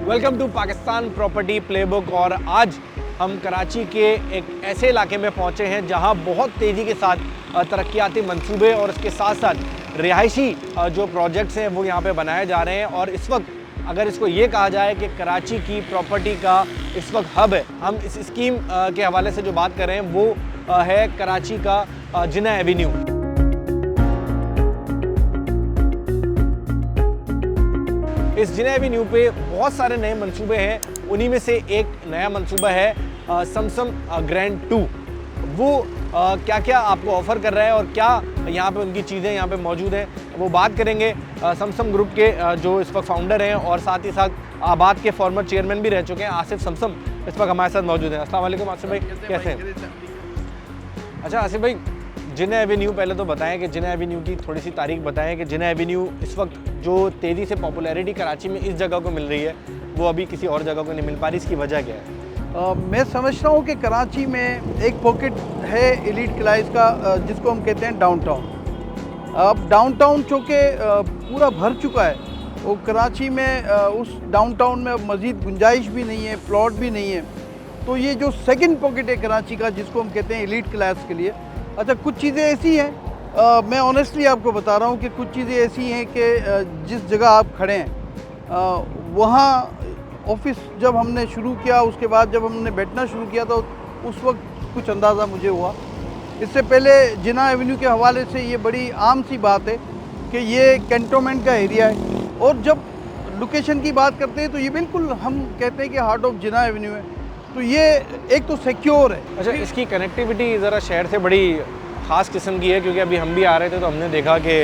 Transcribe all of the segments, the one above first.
Welcome to Pakistan property playbook. और आज हम कराची के एक ऐसे इलाके में पहुंचे हैं जहां बहुत तेज़ी के साथ तरक्याती मंसूबे और इसके साथ साथ रिहायशी जो प्रोजेक्ट्स हैं वो यहां पे बनाए जा रहे हैं। और इस वक्त अगर इसको ये कहा जाए कि कराची की प्रॉपर्टी का इस वक्त हब है, हम इस स्कीम के हवाले से जो बात कर रहे हैं वो है कराची का जिना एवेन्यू। इस जिना एवेन्यू पे बहुत सारे नए मंसूबे हैं, उन्हीं में से एक नया मंसूबा है समसम ग्रैंड 2। वो क्या क्या आपको ऑफ़र कर रहा है और क्या यहाँ पे उनकी चीज़ें यहाँ पे मौजूद हैं, वो बात करेंगे। समसम ग्रुप के जो इस वक्त फाउंडर हैं और साथ ही साथ आबाद के फॉर्मर चेयरमैन भी रह चुके हैं, आसिफ समसम, इस वक्त हमारे साथ मौजूद हैं। अस्सलाम वालेकुम आसिफ भाई, कैसे हैं? अच्छा आसिफ भाई, जिना एवेन्यू पहले तो बताएं कि जिना एवेन्यू की थोड़ी सी तारीख बताएं कि जिना एवेन्यू इस वक्त जो तेज़ी से पॉपुलैरिटी कराची में इस जगह को मिल रही है वो अभी किसी और जगह को नहीं मिल पा रही, इसकी वजह क्या है? मैं समझता हूँ कि कराची में एक पॉकेट है एलीट क्लास का, जिसको हम कहते हैं डाउनटाउन। अब डाउनटाउन चूँकि पूरा भर चुका है, वो कराची में उस डाउनटाउन में अब मज़ीद गुंजाइश भी नहीं है, प्लॉट भी नहीं है। तो ये जो सेकंड पॉकेट है कराची का, जिसको हम कहते हैं एलीट क्लास के लिए, अच्छा कुछ चीज़ें ऐसी हैं, मैं ऑनेस्टली आपको बता रहा हूँ कि कुछ चीज़ें ऐसी हैं कि जिस जगह आप खड़े हैं वहाँ ऑफिस जब हमने शुरू किया, उसके बाद जब हमने बैठना शुरू किया तो उस वक्त कुछ अंदाज़ा मुझे हुआ। इससे पहले जिना एवेन्यू के हवाले से ये बड़ी आम सी बात है कि ये कैंटोनमेंट का एरिया है, और जब लोकेशन की बात करते हैं तो ये बिल्कुल हम कहते हैं कि हार्ट ऑफ जिना एवेन्यू है। तो ये एक तो सिक्योर है। अच्छा, इसकी कनेक्टिविटी ज़रा शहर से बड़ी ख़ास किस्म की है, क्योंकि अभी हम भी आ रहे थे तो हमने देखा कि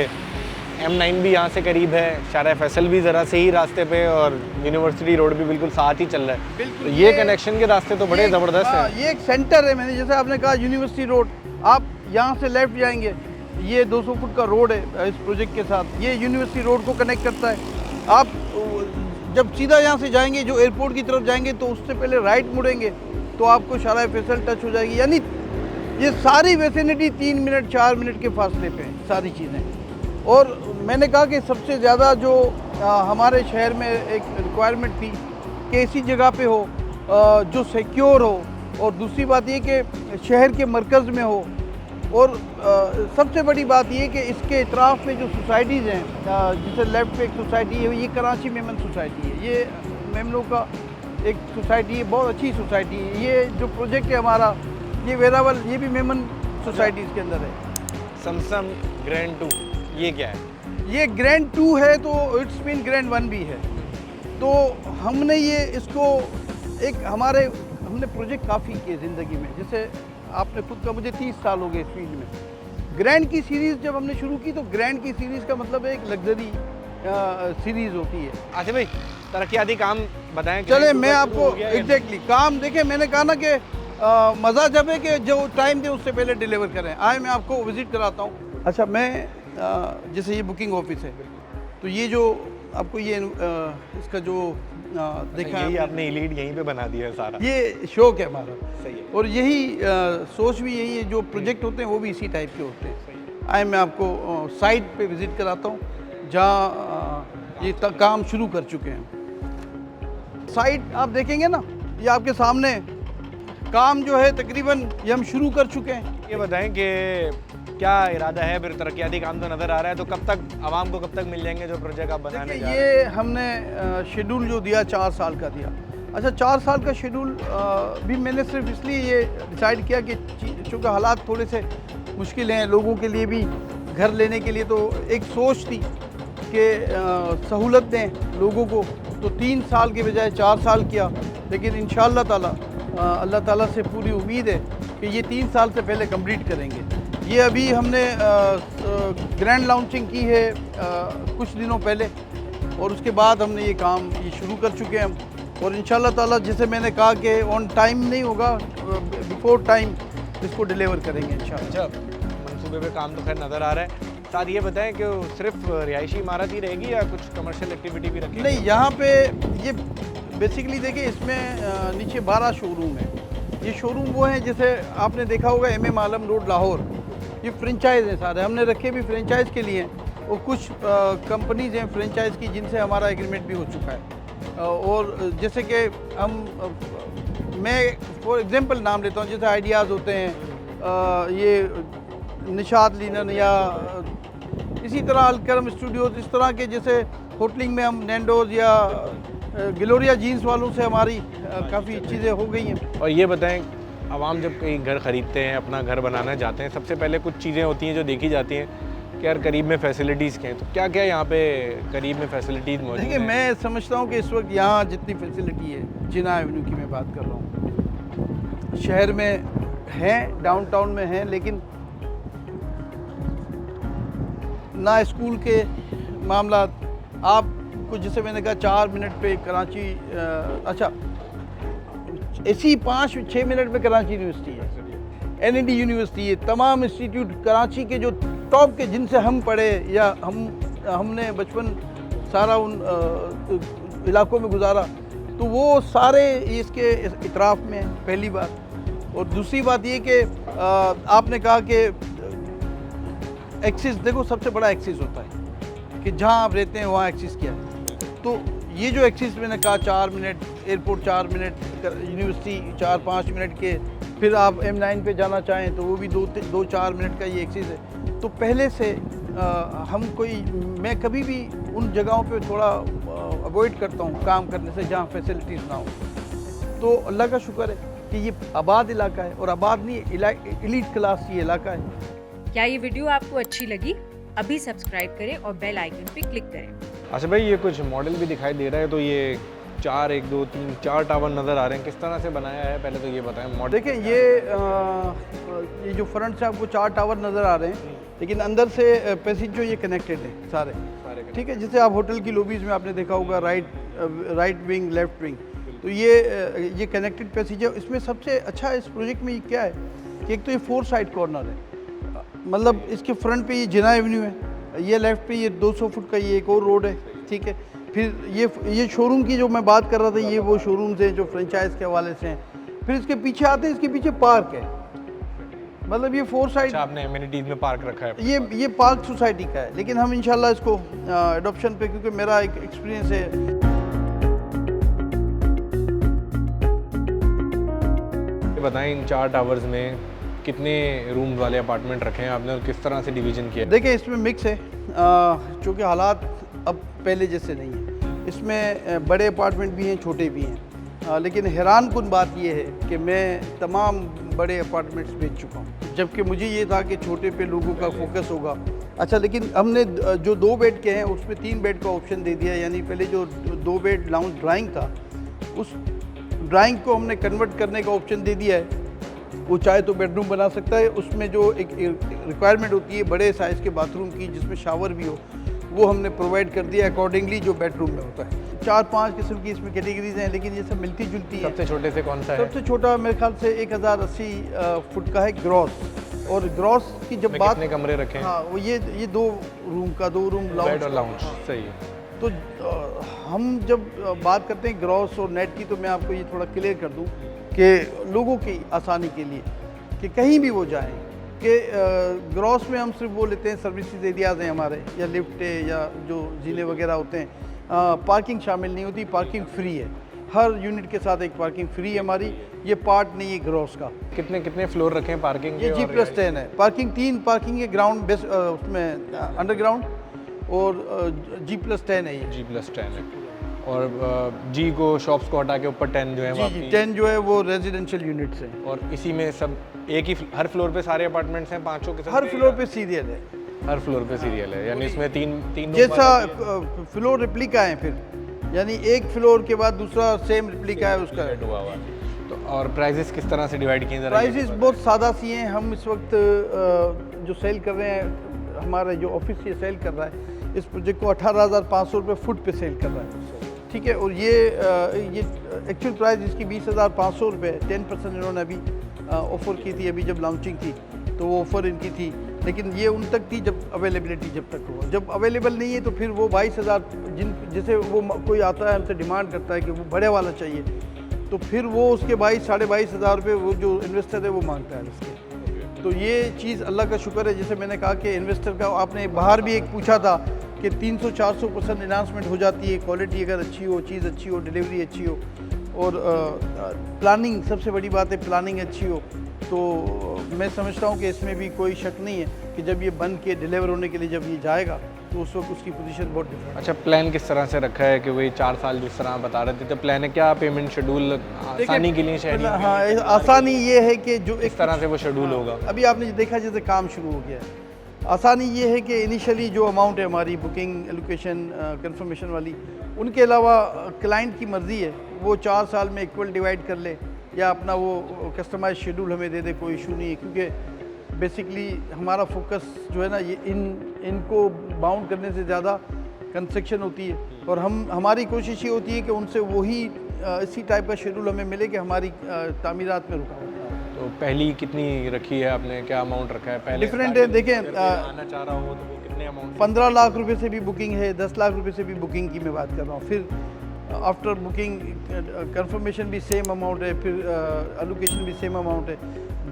M9 भी यहाँ से करीब है, शारा फैसल भी ज़रा से ही रास्ते पे, और यूनिवर्सिटी रोड भी बिल्कुल साथ ही चल रहा है। तो ये कनेक्शन के रास्ते तो बड़े ज़बरदस्त हैं। ये एक सेंटर है, मैंने जैसे आपने कहा यूनिवर्सिटी रोड, आप यहाँ से लेफ़्ट जाएंगे, ये 200 फुट का रोड है इस प्रोजेक्ट के साथ, ये यूनिवर्सिटी रोड को कनेक्ट करता है। आप जब सीधा यहाँ से जाएंगे, जो एयरपोर्ट की तरफ जाएंगे, तो उससे पहले राइट मुड़ेंगे तो आपको शारा फैसल टच हो जाएगी। यानी ये सारी वेसिनिटी 3 मिनट 4 मिनट के फासले पे हैं सारी चीज़ें। और मैंने कहा कि सबसे ज़्यादा जो हमारे शहर में एक रिक्वायरमेंट थी कि ऐसी जगह पे हो जो सिक्योर हो, और दूसरी बात ये कि शहर के मरकज़ में हो, और सबसे बड़ी बात ये कि इसके इतराफ़ में जो सोसाइटीज़ हैं, जैसे लेफ्ट पे एक सोसाइटी है, ये कराची मेमन सोसाइटी है, ये मेमनों का एक सोसाइटी है, बहुत अच्छी सोसाइटी है। ये जो प्रोजेक्ट है हमारा, ये वेरावल, ये भी मेमन सोसाइटीज़ के अंदर है। समसम ग्रैंड 2 ये क्या है? ये ग्रैंड 2 है तो इट्स मीन ग्रैंड 1 भी है। तो हमने ये इसको एक हमने प्रोजेक्ट काफ़ी किए ज़िंदगी में, जैसे आपने खुद का, मुझे 30 साल हो गए इस फील्ड में। ग्रैंड की सीरीज़ जब हमने शुरू की तो ग्रैंड की सीरीज़ का मतलब एक लग्जरी सीरीज़ होती है। अच्छा भाई, तरक्याती काम बताएं। चले मैं आपको एग्जैक्टली काम देखें, मैंने कहा ना कि मज़ा जब है कि जो टाइम दे उससे पहले डिलीवर करें। आए मैं आपको विज़िट कराता हूँ। अच्छा, मैं जैसे ये बुकिंग ऑफिस है, तो ये जो आपको ये इसका जो देखा यही आपने एलीट यहीं पे बना दिया है सारा, ये शौक है हमारा। सही है। और यही सोच भी यही है, जो प्रोजेक्ट होते हैं वो भी इसी टाइप के होते हैं। आए मैं आपको साइट पे विज़िट कराता हूँ जहाँ ये काम शुरू कर चुके हैं। साइट आप देखेंगे ना, ये आपके सामने काम जो है तकरीबन ये हम शुरू कर चुके हैं। ये बताएं कि क्या इरादा है, फिर तरक्याती काम तो नज़र आ रहा है, तो कब तक आवाम को कब तक मिल जाएंगे जो प्रोजेक्ट आप बनाने जा रहे हैं? ये हमने शेड्यूल जो दिया 4 साल का दिया। अच्छा, 4 साल का शेड्यूल भी मैंने सिर्फ इसलिए ये डिसाइड किया कि चूँकि हालात थोड़े से मुश्किल हैं लोगों के लिए भी, घर लेने के लिए, तो एक सोच थी कि सहूलत दें लोगों को, तो 3 साल के बजाय 4 साल किया। लेकिन इंशाअल्लाह ताला अल्लाह ताला से पूरी उम्मीद है कि ये 3 साल से पहले कंप्लीट करेंगे। ये अभी हमने ग्रैंड लॉन्चिंग की है कुछ दिनों पहले, और उसके बाद हमने ये काम शुरू कर चुके हैं हम। और इंशाअल्लाह ताला, जैसे मैंने कहा कि ऑन टाइम नहीं होगा, बिफोर टाइम इसको डिलीवर करेंगे इंशाअल्लाह। मंसूबे पे काम तो खैर नज़र आ रहा है। साथ ये बताएं कि सिर्फ रिहायशी इमारत ही रहेगी या कुछ कमर्शियल एक्टिविटी भी रखेंगे? नहीं, यहाँ पे ये बेसिकली देखिए, इसमें नीचे 12 शोरूम है। ये शोरूम वो हैं जैसे आपने देखा होगा MM आलम रोड लाहौर, ये फ्रेंचाइज हैं सारे, हमने रखे भी फ्रेंचाइज के लिए हैं और कुछ कंपनीज हैं फ्रेंचाइज की जिनसे हमारा एग्रीमेंट भी हो चुका है। और जैसे कि मैं फॉर एग्जांपल नाम लेता हूँ, जैसे आइडियाज़ होते हैं, ये निशात लिनन या इसी तरह अलकरम स्टूडियोज, इस तरह के जैसे होटलिंग में हम नैंडोज या ग्लोरिया जीन्स वालों से हमारी काफ़ी चीज़ें हो गई हैं। और ये बताएं, आवाम जब कहीं घर ख़रीदते हैं, अपना घर बनाना चाहते हैं, सबसे पहले कुछ चीज़ें होती हैं जो देखी जाती हैं कि यार करीब में फैसिलिटीज़ क्या हैं, तो क्या क्या यहाँ पे करीब में फैसिलिटीज़ मौजूद हैं? देखिए, मैं समझता हूँ कि इस वक्त यहाँ जितनी फैसिलिटी है, जिना एवेन्यू की मैं बात कर रहा हूँ, शहर में हैं, डाउनटाउन में हैं, लेकिन ना स्कूल के मामला, आपको जैसे मैंने कहा 4 मिनट पे कराची, अच्छा ऐसी 5-6 मिनट में कराची यूनिवर्सिटी है, NAD यूनिवर्सिटी है, तमाम इंस्टीट्यूट कराची के जो टॉप के जिनसे हम पढ़े या हमने बचपन सारा उन इलाकों में गुजारा, तो वो सारे इसके इतराफ़ में हैं, पहली बात। और दूसरी बात ये कि आपने कहा कि एक्सेस, देखो सबसे बड़ा एक्सेस होता है कि जहाँ आप रहते हैं वहाँ एक्सेस क्या है। तो ये जो एक्सेस मैंने कहा 4 minute, airport 4 minute, university 4-5 minute के, फिर आप M9 पे जाना चाहें तो वो भी 2-4 मिनट का ये एक्सेस है। तो पहले से मैं कभी भी उन जगहों पे थोड़ा अवॉइड करता हूँ काम करने से जहाँ फैसिलिटीज़ ना हो। तो अल्लाह का शुक्र है कि ये आबाद इलाका है, और आबाद नहीं, एलीट क्लास ये इलाका है। क्या ये वीडियो आपको अच्छी लगी? अभी सब्सक्राइब करें और बेल आइकन पे क्लिक करें। अच्छा भाई, ये कुछ मॉडल भी दिखाई दे रहा है, तो ये 1 2 3 4 टावर नज़र आ रहे हैं, किस तरह से बनाया है पहले तो ये बताएं। मॉडल देखिए, ये जो फ्रंट से आपको 4 टावर नज़र आ रहे हैं, लेकिन अंदर से पैसेज जो ये कनेक्टेड है सारे, ठीक है। जैसे आप होटल की लॉबीज़ में आपने देखा होगा राइट विंग, लेफ्ट विंग, तो ये कनेक्टेड पैसेज है। इसमें सबसे अच्छा इस प्रोजेक्ट में क्या है कि एक तो ये 4 साइड कॉर्नर है, मतलब इसके फ्रंट पे ये जिना एवेन्यू है, ये लेफ़्ट पे ये 200 फुट का ये एक और रोड है, ठीक है। फिर ये शोरूम की जो मैं बात कर रहा था, ये वो शोरूम्स हैं जो फ्रेंचाइज के हवाले से हैं। फिर इसके पीछे आते हैं, इसके पीछे पार्क है, मतलब ये 4 साइड। अच्छा, आपने एमिनिटीज में पार्क रखा है? ये पार्क सोसाइटी का है, लेकिन हम इंशाल्लाह इसको एडॉप्शन पे, क्योंकि मेरा एक एक्सपीरियंस है। बताएं, इन 4 टावर्स में कितने रूम वाले अपार्टमेंट रखे हैं आपने और किस तरह से डिवीजन किया? देखिए, इसमें मिक्स है, चूँकि हालात अब पहले जैसे नहीं है। इसमें बड़े अपार्टमेंट भी हैं, छोटे भी हैं, लेकिन हैरान कुन बात यह है कि मैं तमाम बड़े अपार्टमेंट्स बेच चुका हूँ, जबकि मुझे ये था कि छोटे पे लोगों का फोकस होगा। अच्छा, लेकिन हमने जो 2 बेड के हैं उसमें 3 बेड का ऑप्शन दे दिया, यानी पहले जो 2 बेड लाउंज ड्राइंग था, उस ड्राइंग को हमने कन्वर्ट करने का ऑप्शन दे दिया है। वो चाहे तो बेडरूम बना सकता है, उसमें जो एक रिक्वायरमेंट होती है बड़े साइज़ के बाथरूम की जिसमें शावर भी हो, वो हमने प्रोवाइड कर दिया अकॉर्डिंगली जो बेडरूम में होता है। 4-5 किस्म की इसमें कैटेगरीज हैं, लेकिन ये सब मिलती जुलती है। सबसे छोटे से कौन सा है? सबसे छोटा मेरे ख्याल से 1080 फुट का है ग्रॉस। और ग्रॉस की जब बात, कितने कमरे रखे हैं? हाँ, वो ये 2 रूम का, 2 रूम बेड और लाउंज, हाँ। सही है। तो हम जब बात करते हैं ग्रॉस और नेट की, तो मैं आपको ये थोड़ा क्लियर कर दूं कि लोगों की आसानी के लिए कि कहीं भी वो जाएं, कि ग्रॉस में हम सिर्फ वो लेते हैं सर्विसेज एरियाज़ हैं हमारे, या लिफ्ट है या जो जीने वगैरह होते हैं, पार्किंग शामिल नहीं होती, पार्किंग फ्री है। हर यूनिट के साथ एक पार्किंग फ्री है हमारी, ये पार्ट नहीं है ग्रॉस का। कितने फ्लोर रखे हैं पार्किंग के? ये G+10 है पार्किंग, 3 पार्किंग है, ग्राउंड बेस उसमें अंडरग्राउंड, और G+10 है ये। G+10 है, और जी को शॉप्स को हटा के ऊपर 10 जो है जी 10 जो है वो रेजिडेंशियल यूनिट्स हैं। और इसी में सब एक ही हर फ्लोर पे सारे अपार्टमेंट्स हैं, 5 किस्म? हर फ्लोर पे सीरियल है, हर फ्लोर पे सीरियल है, यानी इसमें तीन जैसा फ्लोर रिप्लिका है, फिर यानी एक फ्लोर के बाद दूसरा सेम रिप्लिका है उसका हुआ हुआ। तो और प्राइजेस किस तरह से डिवाइड किए? प्राइजेस बहुत सादा सी हैं। हम इस वक्त जो सेल कर रहे हैं, हमारा जो ऑफिस ये सेल कर रहा है इस प्रोजेक्ट को 18,500 रुपये फुट पे सेल कर रहा है, ठीक है। और ये एक्चुअल प्राइस इसकी 20,500 रुपये है। 10% इन्होंने अभी ऑफ़र की थी, अभी जब लॉन्चिंग थी तो वो ऑफ़र इनकी थी, लेकिन ये उन तक थी जब अवेलेबिलिटी जब तक हो। जब अवेलेबल नहीं है तो फिर वो 22,000 जैसे वो कोई आता है हमसे डिमांड करता है कि वो बड़े वाला चाहिए, तो फिर वो उसके 22,000 साढ़े 22,000 रुपये वो जो इन्वेस्टर है वो मांगता है इसके। तो ये चीज़ अल्लाह का शुक्र है। जैसे मैंने कहा कि इन्वेस्टर का आपने बाहर भी एक पूछा था कि 300-400% इन्हांसमेंट हो जाती है, क्वालिटी अगर अच्छी हो, चीज़ अच्छी हो, डिलीवरी अच्छी हो और प्लानिंग, सबसे बड़ी बात है प्लानिंग अच्छी हो। तो मैं समझता हूँ कि इसमें भी कोई शक नहीं है कि जब ये बन के डिलीवर होने के लिए जब ये जाएगा तो उस वक्त उसकी पोजीशन बहुत डिफरेंट। अच्छा, प्लान किस तरह से रखा है कि वही 4 साल जिस तरह बता रहे थे, तो प्लान है क्या पेमेंट शेड्यूल आसानी के लिए शहरी? हाँ, आसानी ये है कि जो इस तरह से वो शेड्यूल होगा। अभी आपने देखा जैसे काम शुरू हो गया है। आसानी ये है कि इनिशियली जो अमाउंट है हमारी बुकिंग एलोकेशन कंफर्मेशन वाली, उनके अलावा क्लाइंट की मर्ज़ी है वो 4 साल में इक्वल डिवाइड कर ले या अपना वो कस्टमाइज शेड्यूल हमें दे दे, कोई इशू नहीं है। क्योंकि बेसिकली हमारा फोकस जो है ना ये इनको बाउंड करने से ज़्यादा कंस्ट्रक्शन होती है और हमारी कोशिश ये होती है कि उनसे वही इसी टाइप का शेड्यूल हमें मिले कि हमारी तामीरात में रुकावट ना हो। तो पहली कितनी रखी है आपने, क्या अमाउंट रखा है पहले? डिफरेंट है, देखें आना चाह रहा हो तो वो कितने अमाउंट? 15 लाख रुपए से भी बुकिंग है, 10 लाख रुपए से भी बुकिंग की मैं बात कर रहा हूँ। फिर आफ्टर बुकिंग कंफर्मेशन भी सेम अमाउंट है, फिर एलोकेशन भी सेम अमाउंट है।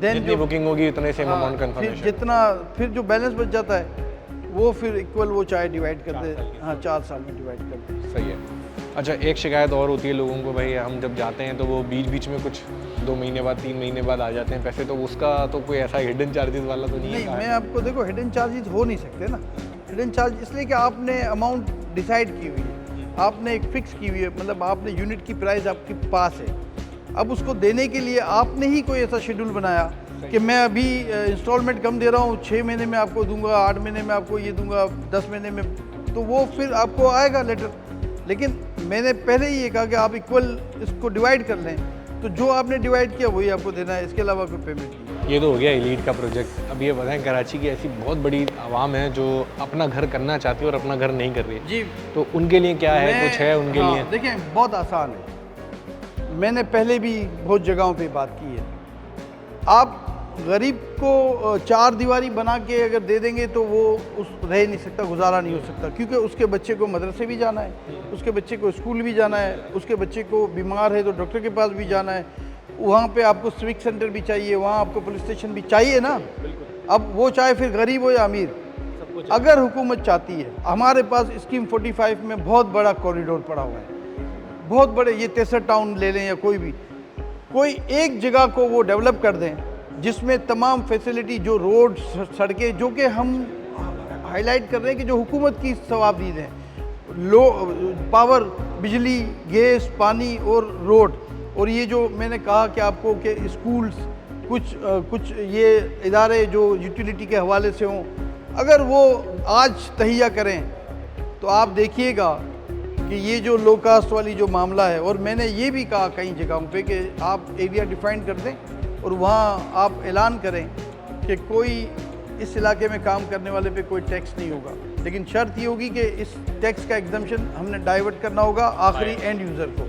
देन जितनी बुकिंग होगी उतने सेम अमाउंट कंफर्मेशन। फिर जो बैलेंस बच जाता है वो फिर इक्वल वो चाहे डिवाइड कर दे। हाँ, 4 साल में डिवाइड कर दे। सही है। अच्छा, एक शिकायत और होती है लोगों को, भाई हम जब जाते हैं तो वो बीच बीच में कुछ 2 महीने बाद 3 महीने बाद आ जाते हैं पैसे, तो उसका तो कोई ऐसा हिडन चार्जेस वाला तो नहीं है? नहीं, मैं आपको देखो हिडन चार्जेस हो नहीं सकते ना। हिडन चार्ज इसलिए कि आपने अमाउंट डिसाइड की हुई है, आपने एक फिक्स की हुई है, मतलब आपने यूनिट की प्राइस आपके पास है। अब उसको देने के लिए आपने ही कोई ऐसा शेड्यूल बनाया कि मैं अभी इंस्टॉलमेंट कम दे रहा हूँ, 6 महीने में आपको दूंगा, 8 महीने में आपको ये दूंगा, 10 महीने में, तो वो फिर आपको आएगा लेटर। लेकिन मैंने पहले ही ये कहा कि आप इक्वल इसको डिवाइड कर लें, तो जो आपने डिवाइड किया वही आपको देना है, इसके अलावा कोई पेमेंट नहीं। ये तो हो गया एलीट का प्रोजेक्ट। अब ये बताएं, कराची की ऐसी बहुत बड़ी आवाम है जो अपना घर करना चाहती है और अपना घर नहीं कर रही है जी, तो उनके लिए क्या है, कुछ है उनके लिए? देखें बहुत आसान है, मैंने पहले भी बहुत जगहों पे बात की है। आप गरीब को 4 दीवारी बना के अगर दे देंगे तो वो रह नहीं सकता, गुजारा नहीं हो सकता, क्योंकि उसके बच्चे को मदरसे भी जाना है, उसके बच्चे को स्कूल भी जाना है, उसके बच्चे को बीमार है तो डॉक्टर के पास भी जाना है, वहाँ पे आपको सिविक सेंटर भी चाहिए, वहाँ आपको पुलिस स्टेशन भी चाहिए ना। अब वो चाहे फिर गरीब हो या अमीर, अगर हुकूमत चाहती है, हमारे पास स्कीम 45 में बहुत बड़ा कॉरिडोर पड़ा हुआ है, बहुत बड़े, ये 63 टाउन ले लें या कोई एक जगह को वो डेवलप कर दें जिसमें तमाम फैसिलिटी, जो रोड सड़कें, जो कि हम हाईलाइट कर रहे हैं कि जो हुकूमत की सवाबदीद हैं, लो पावर, बिजली, गैस, पानी और रोड, और ये जो मैंने कहा कि आपको कि स्कूल्स, कुछ ये इदारे जो यूटिलिटी के हवाले से हों, अगर वो आज तहिया करें तो आप देखिएगा कि ये जो लो कास्ट वाली जो मामला है, और मैंने ये भी कहा कई जगहों पे कि आप एरिया डिफाइन कर दें और वहाँ आप ऐलान करें कि कोई इस इलाके में काम करने वाले पे कोई टैक्स नहीं होगा, लेकिन शर्त ये होगी कि इस टैक्स का एग्जम्पशन हमने डाइवर्ट करना होगा आखिरी एंड यूज़र को।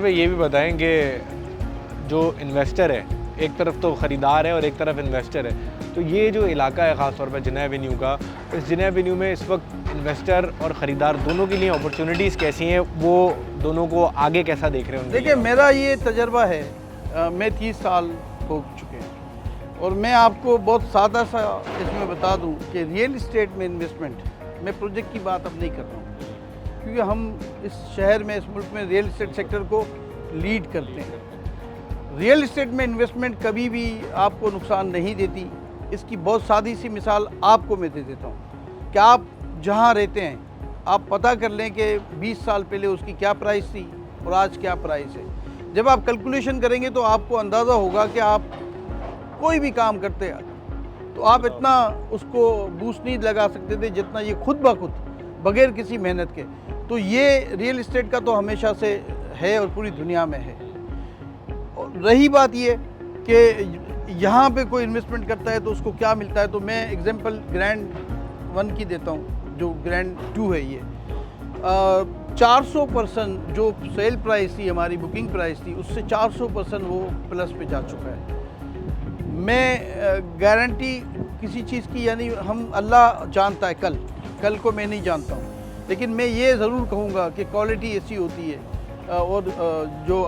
ये भी बताएं कि जो इन्वेस्टर है, एक तरफ तो ख़रीदार है और एक तरफ इन्वेस्टर है, तो ये जो इलाका है ख़ास तौर पर जिना एवेन्यू का, इस जिना एवेन्यू में इस वक्त इन्वेस्टर और ख़रीदार दोनों के लिए अपॉर्चुनिटीज़ कैसी हैं, वो दोनों को आगे कैसा देख रहे हैं? देखिए, मेरा ये तजर्बा है, मैं 30 साल हो चुके हैं और मैं आपको बहुत सादा सा इसमें बता दूं कि रियल इस्टेट में इन्वेस्टमेंट, मैं प्रोजेक्ट की बात अब नहीं कर रहा हूँ, क्योंकि हम इस शहर में, इस मुल्क में रियल इस्टेट सेक्टर को लीड करते हैं। रियल इस्टेट में इन्वेस्टमेंट कभी भी आपको नुकसान नहीं देती। इसकी बहुत सादी सी मिसाल आपको मैं दे देता हूँ कि आप जहाँ रहते हैं, आप पता कर लें कि 20 साल पहले उसकी क्या प्राइस थी और आज क्या प्राइस है। जब आप कैलकुलेशन करेंगे तो आपको अंदाज़ा होगा कि आप कोई भी काम करते हैं तो आप इतना उसको बूस्ट नहीं लगा सकते थे जितना ये खुद ब खुद, बगैर किसी मेहनत के। तो ये रियल इस्टेट का तो हमेशा से है और पूरी दुनिया में है। और रही बात ये कि यहाँ पे कोई इन्वेस्टमेंट करता है तो उसको क्या मिलता है, तो मैं एग्जांपल ग्रैंड 1 की देता हूँ, जो ग्रैंड 2 है ये 400% जो सेल प्राइस थी, हमारी बुकिंग प्राइस थी, उससे 400% वो प्लस पे जा चुका है। मैं गारंटी किसी चीज़ की, यानी हम, अल्लाह जानता है कल को मैं नहीं जानता हूँ, लेकिन मैं ये ज़रूर कहूँगा कि क्वालिटी ऐसी होती है और जो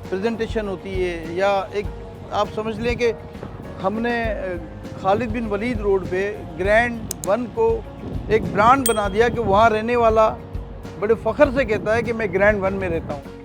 प्रेजेंटेशन होती है, या एक आप समझ लें कि हमने खालिद बिन वलीद रोड पे ग्रैंड 1 को एक ब्रांड बना दिया कि वहाँ रहने वाला बड़े फ़ख्र से कहता है कि मैं ग्रैंड 1 में रहता हूँ।